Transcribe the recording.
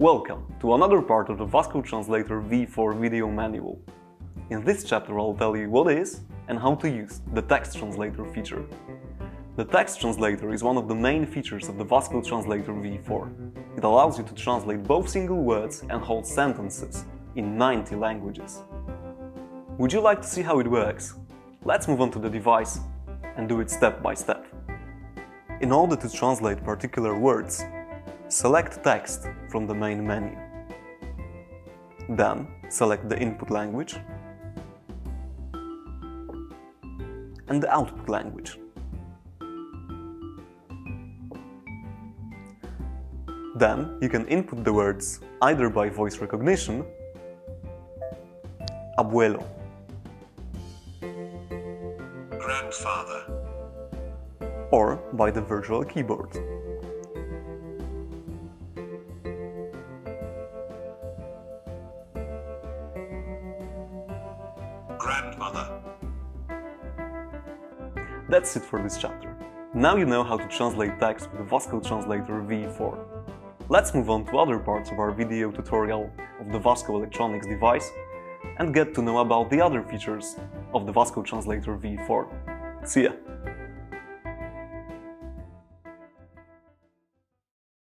Welcome to another part of the Vasco Translator V4 video manual. In this chapter I'll tell you what is and how to use the text translator feature. The text translator is one of the main features of the Vasco Translator V4. It allows you to translate both single words and whole sentences in 90 languages. Would you like to see how it works? Let's move on to the device and do it step by step. In order to translate particular words, select text from the main menu. Then select the input language and the output language. Then you can input the words either by voice recognition, abuelo, grandfather, or by the virtual keyboard. grandmother. That's it for this chapter. Now you know how to translate text with the Vasco Translator V4. Let's move on to other parts of our video tutorial of the Vasco electronics device and get to know about the other features of the Vasco Translator V4. See ya!